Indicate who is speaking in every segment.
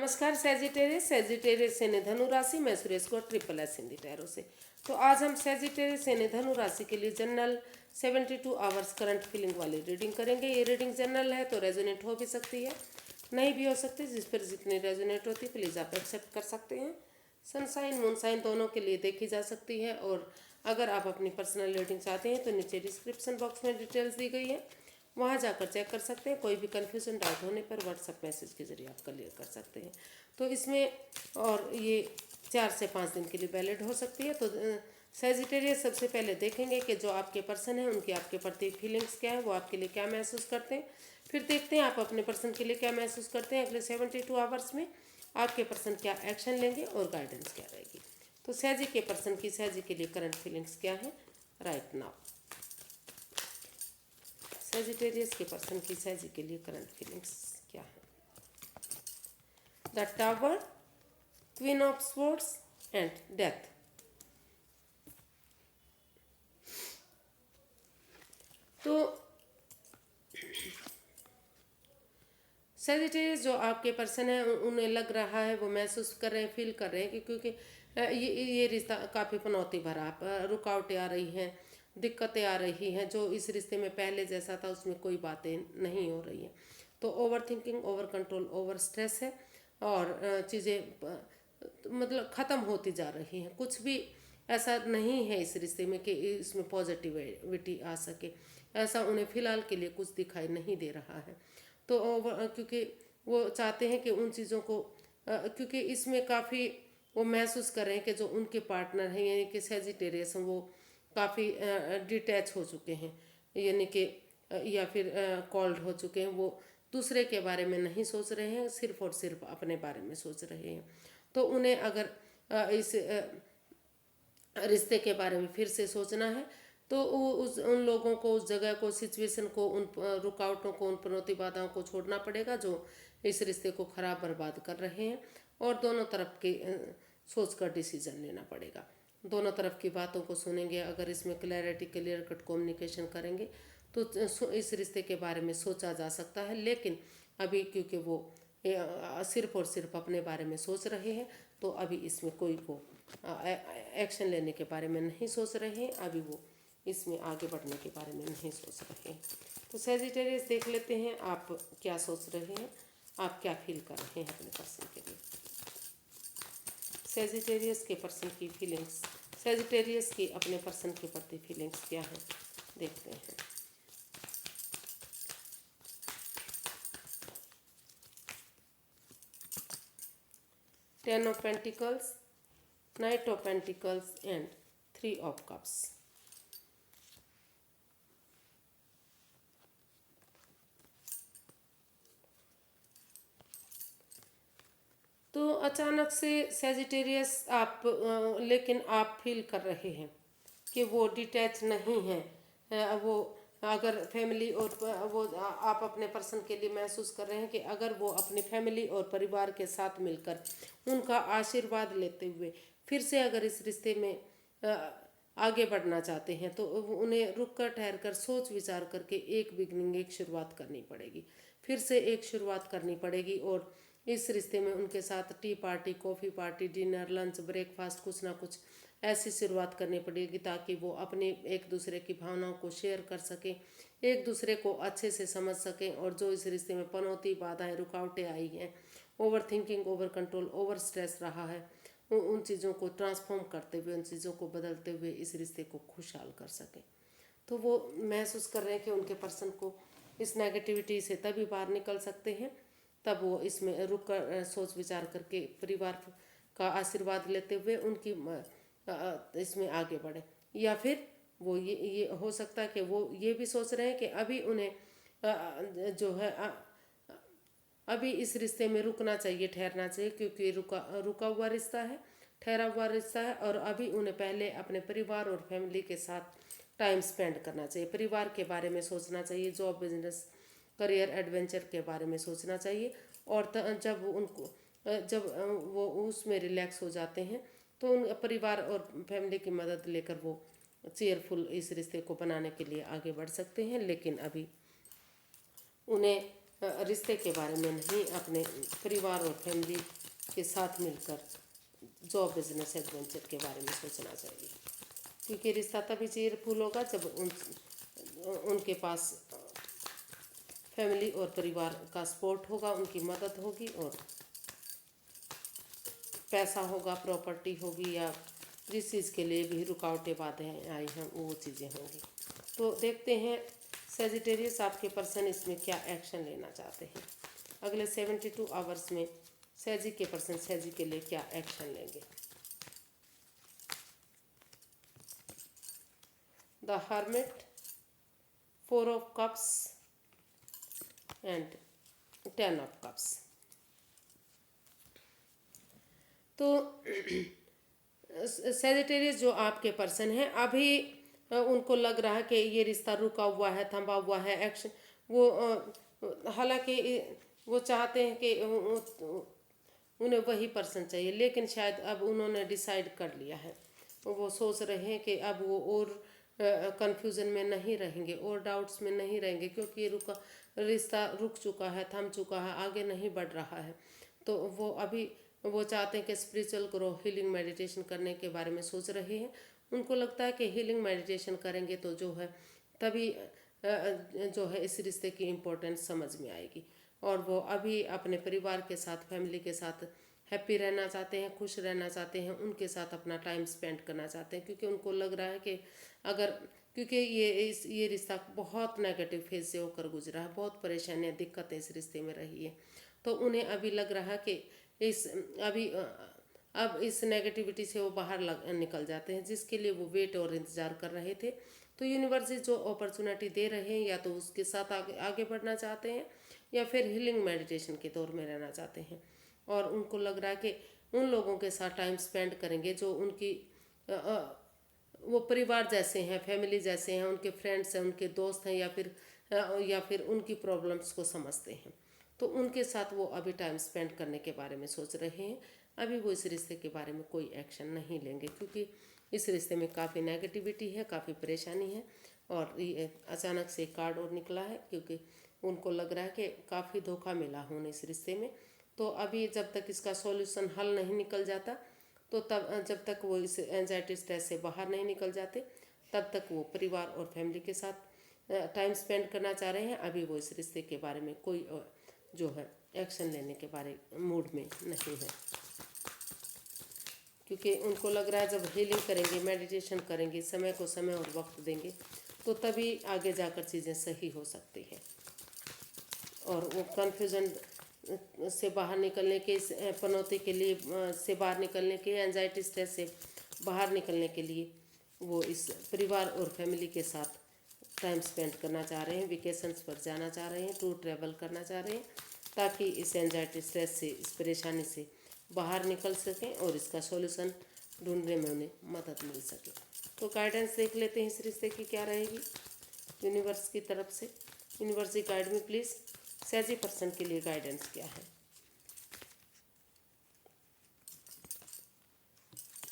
Speaker 1: नमस्कार Sagittarius Sagittarius यानी धनु राशि। मैं सुरेश गौर ट्रिपल एस हिंदी टैरो से। तो आज हम सेजिटेरियस यानी धनु राशि के लिए जनरल 72 आवर्स करंट फीलिंग वाली रीडिंग करेंगे। ये रीडिंग जनरल है तो रेजोनेट हो भी सकती है, नहीं भी हो सकती। जिस पर जितनी रेजोनेट होती है प्लीज़ आप एक्सेप्ट कर सकते हैं। सनसाइन मूनसाइन दोनों के लिए देखी जा सकती है। और अगर आप अपनी पर्सनल रीडिंग चाहते हैं तो नीचे डिस्क्रिप्शन बॉक्स में डिटेल्स दी गई है, वहाँ जाकर चेक कर सकते हैं। कोई भी कन्फ्यूजन डाउट होने पर व्हाट्सएप मैसेज के जरिए आप क्लियर कर सकते हैं। तो इसमें और ये 4 से 5 दिन के लिए वैलिड हो सकती है। तो सेजिटेरियस सबसे पहले देखेंगे कि जो आपके पर्सन है उनकी आपके प्रति फीलिंग्स क्या है, वो आपके लिए क्या महसूस करते हैं। फिर देखते हैं आप अपने पर्सन के लिए क्या महसूस करते हैं। अगले 72 आवर्स में आपके पर्सन क्या एक्शन लेंगे और गाइडेंस क्या रहेगी। तो सैजी के पर्सन की सैजी के लिए करंट फीलिंग्स क्या है राइट नाउ। सेजिटेरियस के पर्सन की सैजी के लिए करंट फीलिंग्स क्या है। The tower, queen of swords and death. तो सेजिटेरियस जो आपके पर्सन है उन्हें लग रहा है, वो महसूस कर रहे हैं, फील कर रहे हैं कि क्योंकि ये रिश्ता काफ़ी पनौती भरा, रुकावटें आ रही हैं, दिक्कतें आ रही हैं। जो इस रिश्ते में पहले जैसा था उसमें कोई बातें नहीं हो रही हैं। तो over thinking, over control, over stress है और चीज़ें मतलब ख़त्म होती जा रही हैं। कुछ भी ऐसा नहीं है इस रिश्ते में कि इसमें पॉजिटिविटी आ सके, ऐसा उन्हें फ़िलहाल के लिए कुछ दिखाई नहीं दे रहा है। तो क्योंकि वो चाहते हैं कि उन चीज़ों को क्योंकि इसमें काफ़ी वो महसूस कर रहे हैं कि जो उनके पार्टनर हैं यानी कि सेजिटेरियस हैं वो काफ़ी डिटैच हो चुके हैं, यानी कि या फिर कॉल्ड हो चुके हैं। वो दूसरे के बारे में नहीं सोच रहे हैं, सिर्फ और सिर्फ अपने बारे में सोच रहे हैं। तो उन्हें अगर इस रिश्ते के बारे में फिर से सोचना है तो उस उन लोगों को, उस जगह को, सिचुएशन को, उन रुकावटों को, उन पनौती बाधाओं को छोड़ना पड़ेगा जो इस रिश्ते को खराब बर्बाद कर रहे हैं। और दोनों तरफ के सोच कर डिसीजन लेना पड़ेगा। दोनों तरफ की बातों को सुनेंगे। अगर इसमें क्लैरिटी, क्लियर कट कम्युनिकेशन करेंगे तो इस रिश्ते के बारे में सोचा जा सकता है। लेकिन अभी क्योंकि वो सिर्फ और सिर्फ अपने बारे में सोच रहे हैं तो अभी इसमें कोई वो एक्शन लेने के बारे में नहीं सोच रहे हैं। अभी वो इसमें आगे बढ़ने के बारे में नहीं सोच रहे हैं। तो सेजिटेरियस देख लेते हैं आप क्या सोच रहे हैं, आप क्या फील कर रहे हैं अपने पर्सन के लिए। सेजिटेरियस के पर्सन की फीलिंग्स, सेजिटेरियस की अपने पर्सन के प्रति फीलिंग्स क्या है देखते हैं। Ten of pentacles, night of pentacles and 3 of cups. तो अचानक से सेजिटेरियस आप लेकिन आप फील कर रहे हैं कि वो डिटैच नहीं है। वो अगर फैमिली और वो आप अपने पर्सन के लिए महसूस कर रहे हैं कि अगर वो अपनी फैमिली और परिवार के साथ मिलकर उनका आशीर्वाद लेते हुए फिर से अगर इस रिश्ते में आगे बढ़ना चाहते हैं तो उन्हें रुक कर, ठहर कर, सोच विचार करके एक बिगनिंग, एक शुरुआत करनी पड़ेगी। फिर से एक शुरुआत करनी पड़ेगी और इस रिश्ते में उनके साथ T party, coffee party, dinner, lunch, breakfast, कुछ ना कुछ ऐसी शुरुआत करनी पड़ेगी ताकि वो अपने एक दूसरे की भावनाओं को शेयर कर सकें, एक दूसरे को अच्छे से समझ सकें। और जो इस रिश्ते में पनौती, बाधाएं, रुकावटें आई हैं, over thinking, over control, over stress रहा है, उन चीज़ों को ट्रांसफॉर्म करते हुए, उन चीज़ों को बदलते हुए इस रिश्ते को खुशहाल कर सकें। तो वो महसूस कर रहे हैं कि उनके पर्सन को इस नेगेटिविटी से तभी बाहर निकल सकते हैं तब वो इसमें रुक कर सोच विचार करके परिवार का आशीर्वाद लेते हुए उनकी इसमें आगे बढ़े। या फिर वो ये हो सकता है कि वो ये भी सोच रहे हैं कि अभी उन्हें जो है अभी इस रिश्ते में रुकना चाहिए, ठहरना चाहिए, क्योंकि रुका हुआ रिश्ता है, ठहरा हुआ रिश्ता है। और अभी उन्हें पहले अपने परिवार और फैमिली के साथ टाइम स्पेंड करना चाहिए, परिवार के बारे में सोचना चाहिए, जॉब, बिजनेस, करियर, एडवेंचर के बारे में सोचना चाहिए। और जब वो उसमें रिलैक्स हो जाते हैं तो उन परिवार और फैमिली की मदद लेकर वो चेयरफुल इस रिश्ते को बनाने के लिए आगे बढ़ सकते हैं। लेकिन अभी उन्हें रिश्ते के बारे में नहीं, अपने परिवार और फैमिली के साथ मिलकर जॉब, बिजनेस, एडवेंचर के बारे में सोचना चाहिए। क्योंकि रिश्ता तभी चेयरफुल होगा जब उनके पास फैमिली और परिवार का सपोर्ट होगा, उनकी मदद होगी और पैसा होगा, प्रॉपर्टी होगी, या जिस चीज़ के लिए भी रुकावटें बाधाएं आई हैं वो चीज़ें होंगी। तो देखते हैं सेजिटेरियस आपके पर्सन इसमें क्या एक्शन लेना चाहते हैं। अगले 72 आवर्स में सेजी के पर्सन सेजी के लिए क्या एक्शन लेंगे। The hermit, 4 of cups and 10 of cups. तो सेजिटेरियस जो आपके पर्सन हैं, अभी उनको लग रहा है कि ये रिश्ता रुका हुआ है, थमा हुआ है, एक्शन वो हालांकि वो चाहते हैं कि उन्हें वही पर्सन चाहिए, लेकिन शायद अब उन्होंने डिसाइड कर लिया है। वो सोच रहे हैं कि अब वो और कंफ्यूजन में नहीं रहेंगे और डाउट्स में नहीं रहेंगे, क्योंकि ये रिश्ता रुक चुका है, थम चुका है, आगे नहीं बढ़ रहा है। तो वो अभी वो चाहते हैं कि स्पिरिचुअल ग्रो, हीलिंग, मेडिटेशन करने के बारे में सोच रहे हैं। उनको लगता है कि हीलिंग मेडिटेशन करेंगे तो जो है तभी जो है इस रिश्ते की इम्पोर्टेंस समझ में आएगी। और वो अभी अपने परिवार के साथ, फैमिली के साथ हैप्पी रहना चाहते हैं, खुश रहना चाहते हैं, उनके साथ अपना टाइम स्पेंड करना चाहते हैं। क्योंकि उनको लग रहा है कि अगर, क्योंकि ये रिश्ता बहुत नेगेटिव फेज से होकर गुजरा है, बहुत परेशानियाँ, दिक्कतें इस रिश्ते में रही है। तो उन्हें अभी लग रहा है कि अब इस नेगेटिविटी से वो बाहर निकल जाते हैं, जिसके लिए वो वेट और इंतज़ार कर रहे थे। तो यूनिवर्स जो अपॉर्चुनिटी दे रहे हैं, या तो उसके साथ आगे बढ़ना चाहते हैं, या फिर हीलिंग मेडिटेशन के दौर में रहना चाहते हैं। और उनको लग रहा है कि उन लोगों के साथ टाइम स्पेंड करेंगे जो उनकी वो परिवार जैसे हैं, फैमिली जैसे हैं, उनके फ्रेंड्स हैं, उनके दोस्त हैं, या फिर उनकी प्रॉब्लम्स को समझते हैं। तो उनके साथ वो अभी टाइम स्पेंड करने के बारे में सोच रहे हैं। अभी वो इस रिश्ते के बारे में कोई एक्शन नहीं लेंगे, क्योंकि इस रिश्ते में काफ़ी नेगेटिविटी है, काफ़ी परेशानी है। और ये अचानक से कार्ड और निकला है, क्योंकि उनको लग रहा है कि काफ़ी धोखा मिला होने इस रिश्ते में। तो अभी जब तक इसका सॉल्यूशन हल नहीं निकल जाता, तो तब जब तक वो इस एंजाइटी स्ट्रेस से बाहर नहीं निकल जाते, तब तक वो परिवार और फैमिली के साथ टाइम स्पेंड करना चाह रहे हैं। अभी वो इस रिश्ते के बारे में कोई जो है एक्शन लेने के बारे मूड में नहीं है, क्योंकि उनको लग रहा है जब हीलिंग करेंगे, मेडिटेशन करेंगे, समय को समय और वक्त देंगे, तो तभी आगे जाकर चीज़ें सही हो सकती हैं। और वो कन्फ्यूज़न से बाहर निकलने के, इस पनौती के लिए से बाहर निकलने के, एंजाइटी स्ट्रेस से बाहर निकलने के लिए वो इस परिवार और फैमिली के साथ टाइम स्पेंड करना चाह रहे हैं, वेकेशंस पर जाना चाह रहे हैं, टूर ट्रैवल करना चाह रहे हैं, ताकि इस एंजाइटी स्ट्रेस से, इस परेशानी से बाहर निकल सकें और इसका सॉल्यूशन ढूंढने में उन्हें मदद मिल सके। तो गाइडेंस देख लेते हैं इस रिश्ते की क्या रहेगी यूनिवर्स की तरफ से। यूनिवर्स गाइड में प्लीज़ सेजी पर्सन के लिए गाइडेंस क्या है।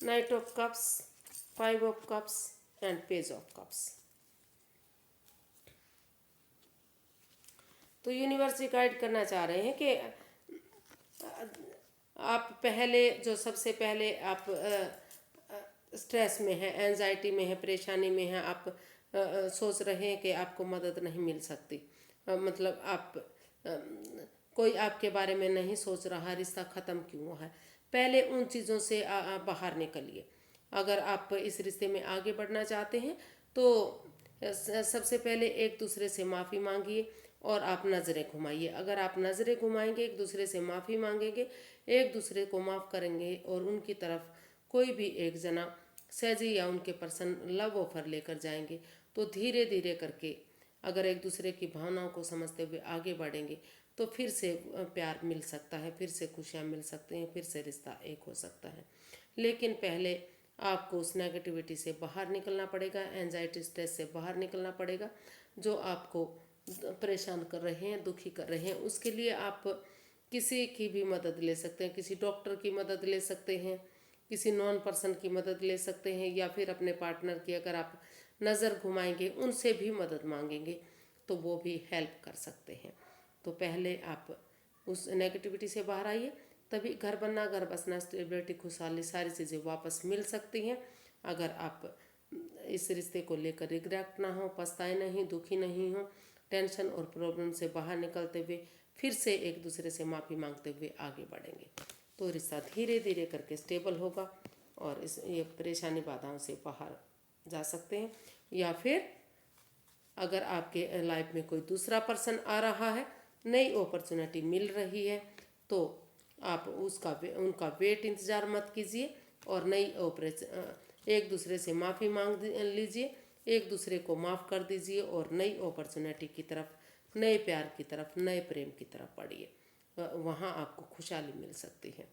Speaker 1: Night of cups, 5 of cups and page of cups. तो यूनिवर्स गाइड करना चाह रहे हैं कि आप सबसे पहले आप स्ट्रेस में हैं, एंजाइटी में हैं, परेशानी में हैं, आप सोच रहे हैं कि आपको मदद नहीं मिल सकती, मतलब आप कोई आपके बारे में नहीं सोच रहा, रिश्ता ख़त्म क्यों हुआ है। पहले उन चीज़ों से बाहर निकलिए। अगर आप इस रिश्ते में आगे बढ़ना चाहते हैं तो सबसे पहले एक दूसरे से माफ़ी मांगिए और आप नज़रें घुमाइए। अगर आप नज़रें घुमाएंगे, एक दूसरे से माफ़ी मांगेंगे, एक दूसरे को माफ़ करेंगे और उनकी तरफ कोई भी एक जना सहजी या उनके पर्सन लव ऑफर लेकर जाएंगे, तो धीरे धीरे करके अगर एक दूसरे की भावनाओं को समझते हुए आगे बढ़ेंगे, तो फिर से प्यार मिल सकता है, फिर से खुशियाँ मिल सकती हैं, फिर से रिश्ता एक हो सकता है। लेकिन पहले आपको उस नेगेटिविटी से बाहर निकलना पड़ेगा, एंजाइटी स्ट्रेस से बाहर निकलना पड़ेगा जो आपको परेशान कर रहे हैं, दुखी कर रहे हैं। उसके लिए आप किसी की भी मदद ले सकते हैं, किसी डॉक्टर की मदद ले सकते हैं, किसी नॉन पर्सन की मदद ले सकते हैं, या फिर अपने पार्टनर की अगर आप नज़र घुमाएंगे, उनसे भी मदद मांगेंगे तो वो भी हेल्प कर सकते हैं। तो पहले आप उस नेगेटिविटी से बाहर आइए, तभी घर बनना, घर बसना, स्टेबिलिटी, खुशहाली, सारी चीज़ें वापस मिल सकती हैं। अगर आप इस रिश्ते को लेकर रिग्रेट ना हो, पछताए नहीं, दुखी नहीं हो, टेंशन और प्रॉब्लम से बाहर निकलते हुए फिर से एक दूसरे से माफ़ी मांगते हुए आगे बढ़ेंगे, तो रिश्ता धीरे धीरे करके स्टेबल होगा और इस ये परेशानी बाधाओं से बाहर जा सकते हैं। या फिर अगर आपके लाइफ में कोई दूसरा पर्सन आ रहा है, नई अपॉर्चुनिटी मिल रही है, तो आप उनका वेट इंतज़ार मत कीजिए और एक दूसरे से माफ़ी मांग लीजिए, एक दूसरे को माफ़ कर दीजिए और नई अपॉर्चुनिटी की तरफ, नए प्यार की तरफ, नए प्रेम की तरफ बढ़िए। वहाँ आपको खुशहाली मिल सकती है।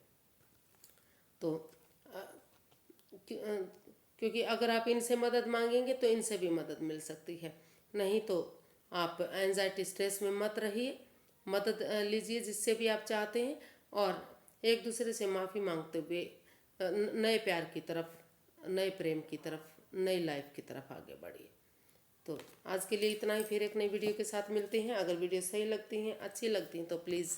Speaker 1: तो क्योंकि अगर आप इनसे मदद मांगेंगे तो इनसे भी मदद मिल सकती है। नहीं तो आप एंजाइटी, स्ट्रेस में मत रहिए, मदद लीजिए जिससे भी आप चाहते हैं और एक दूसरे से माफ़ी मांगते हुए नए प्यार की तरफ, नए प्रेम की तरफ, नई लाइफ की तरफ आगे बढ़िए। तो आज के लिए इतना ही, फिर एक नई वीडियो के साथ मिलते हैं। अगर वीडियो सही लगती हैं, अच्छी लगती हैं तो प्लीज़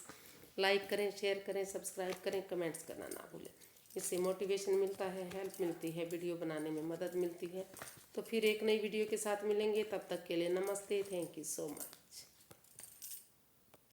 Speaker 1: लाइक करें, शेयर करें, सब्सक्राइब करें, कमेंट्स करना ना भूलें। इससे मोटिवेशन मिलता है, हेल्प मिलती है, वीडियो बनाने में मदद मिलती है। तो फिर एक नई वीडियो के साथ मिलेंगे, तब तक के लिए नमस्ते, थैंक यू सो मच।